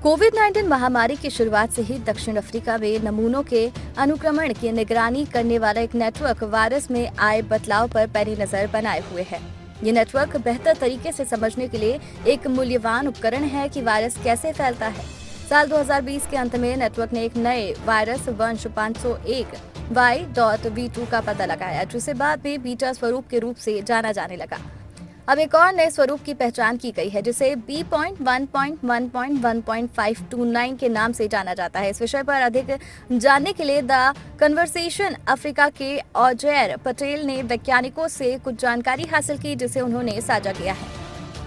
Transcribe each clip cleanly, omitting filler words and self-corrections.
कोविड-19 महामारी की शुरुआत से ही दक्षिण अफ्रीका में नमूनों के अनुक्रमण की निगरानी करने वाला एक नेटवर्क वायरस में आए बदलाव पर पैनी नजर बनाए हुए है। ये नेटवर्क बेहतर तरीके से समझने के लिए एक मूल्यवान उपकरण है कि वायरस कैसे फैलता है। साल 2020 के अंत में नेटवर्क ने एक नए वायरस वंश 501 Y.V2 का पता लगाया, जिसे बाद में बीटा स्वरूप के रूप से जाना जाने लगा। अब एक और नए स्वरूप की पहचान की गई है, जिसे B.1.1.1.529 के नाम से जाना जाता है। इस विषय पर अधिक जानने के लिए द कन्वर्सेशन अफ्रीका के औजैर पटेल ने वैज्ञानिकों से कुछ जानकारी हासिल की, जिसे उन्होंने साझा किया है।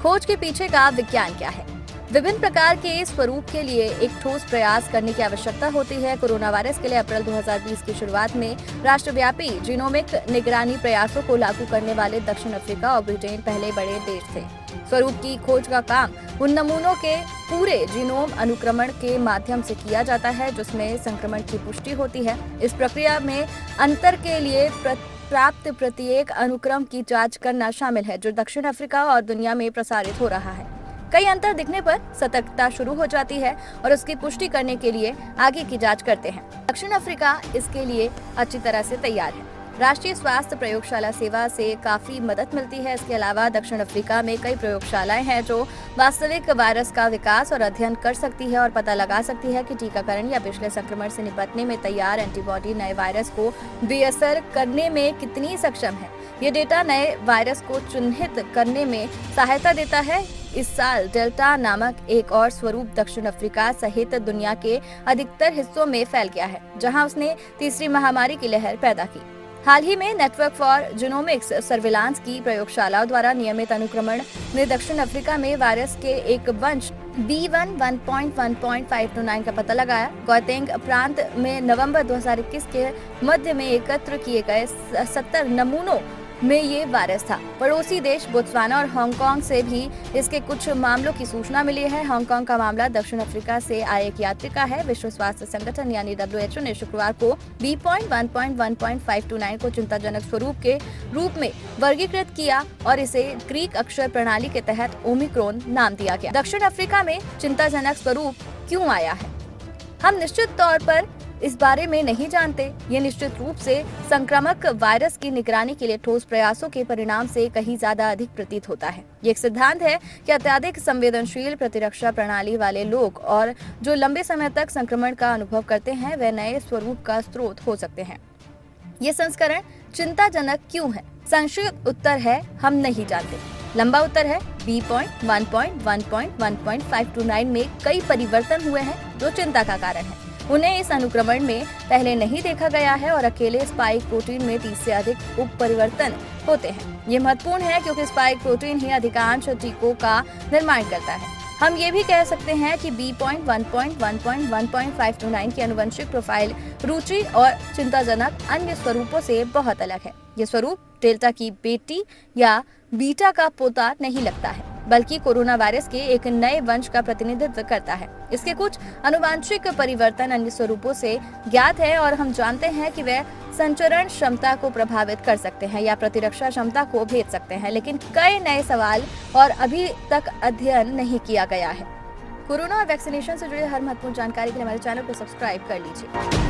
खोज के पीछे का विज्ञान क्या है? विभिन्न प्रकार के स्वरूप के लिए एक ठोस प्रयास करने की आवश्यकता होती है। कोरोना वायरस के लिए अप्रैल 2020 की शुरुआत में राष्ट्रव्यापी जीनोमिक निगरानी प्रयासों को लागू करने वाले दक्षिण अफ्रीका और ब्रिटेन पहले बड़े देश थे। स्वरूप की खोज का काम उन नमूनों के पूरे जीनोम अनुक्रमण के माध्यम से किया जाता है, जिसमें संक्रमण की पुष्टि होती है। इस प्रक्रिया में अंतर के लिए प्राप्त प्रत्येक अनुक्रम की जांच करना शामिल है, जो दक्षिण अफ्रीका और दुनिया में प्रसारित हो रहा है। कई अंतर दिखने पर सतर्कता शुरू हो जाती है और उसकी पुष्टि करने के लिए आगे की जांच करते हैं। दक्षिण अफ्रीका इसके लिए अच्छी तरह से तैयार है। राष्ट्रीय स्वास्थ्य प्रयोगशाला सेवा से काफी मदद मिलती है। इसके अलावा दक्षिण अफ्रीका में कई प्रयोगशालाएं हैं जो वास्तविक वायरस का विकास और अध्ययन कर सकती है और पता लगा सकती है कि टीकाकरण या पिछले संक्रमण से निपटने में तैयार एंटीबॉडी नए वायरस को बेअसर करने में कितनी सक्षम है। ये डेटा नए वायरस को चिन्हित करने में सहायता देता है। इस साल डेल्टा नामक एक और स्वरूप दक्षिण अफ्रीका सहित दुनिया के अधिकतर हिस्सों में फैल गया है, जहां उसने तीसरी महामारी की लहर पैदा की। हाल ही में नेटवर्क फॉर जीनोमिक्स सर्विलांस की प्रयोगशालाओं द्वारा नियमित अनुक्रमण ने दक्षिण अफ्रीका में वायरस के एक वंश B.1.1.529 का पता लगाया। गौतेंग प्रांत में नवंबर 2021 के मध्य में एकत्र किए गए 70 नमूनों में ये वायरस था। पड़ोसी देश बोत्सवाना और हांगकांग से भी इसके कुछ मामलों की सूचना मिली है। हांगकांग का मामला दक्षिण अफ्रीका से आए एक यात्री का है। विश्व स्वास्थ्य संगठन यानी WHO ने शुक्रवार को B.1.1.529 को चिंताजनक स्वरूप के रूप में वर्गीकृत किया और इसे ग्रीक अक्षर प्रणाली के तहत ओमिक्रॉन नाम दिया गया। दक्षिण अफ्रीका में चिंताजनक स्वरूप क्यों आया है? हम निश्चित तौर पर इस बारे में नहीं जानते। ये निश्चित रूप से संक्रामक वायरस की निगरानी के लिए ठोस प्रयासों के परिणाम से कहीं ज्यादा अधिक प्रतीत होता है। ये एक सिद्धांत है कि अत्यधिक संवेदनशील प्रतिरक्षा प्रणाली वाले लोग और जो लंबे समय तक संक्रमण का अनुभव करते हैं, वे नए स्वरूप का स्रोत हो सकते हैं। ये संस्करण चिंताजनक क्यों है? संक्षिप्त उत्तर है, हम नहीं जानते। लंबा उत्तर है, B.1.1.1.529 में कई परिवर्तन हुए हैं जो चिंता का कारण है। उन्हें इस अनुक्रमण में पहले नहीं देखा गया है और अकेले स्पाइक प्रोटीन में 30 से अधिक उप परिवर्तन होते हैं। ये महत्वपूर्ण है क्योंकि स्पाइक प्रोटीन ही अधिकांश टीकों का निर्माण करता है। हम ये भी कह सकते हैं कि B.1.1.1.529 की आनुवंशिक प्रोफाइल रुचि और चिंताजनक अन्य स्वरूपों से बहुत अलग है। ये स्वरूप डेल्टा की बेटी या बीटा का पोता नहीं लगता है, बल्कि कोरोना वायरस के एक नए वंश का प्रतिनिधित्व करता है। इसके कुछ आनुवंशिक परिवर्तन अन्य स्वरूपों से ज्ञात है और हम जानते हैं कि वे संचरण क्षमता को प्रभावित कर सकते हैं या प्रतिरक्षा क्षमता को भेज सकते हैं, लेकिन कई नए सवाल और अभी तक अध्ययन नहीं किया गया है। कोरोना और वैक्सीनेशन से जुड़े हर महत्वपूर्ण जानकारी के लिए हमारे चैनल को सब्सक्राइब कर लीजिए।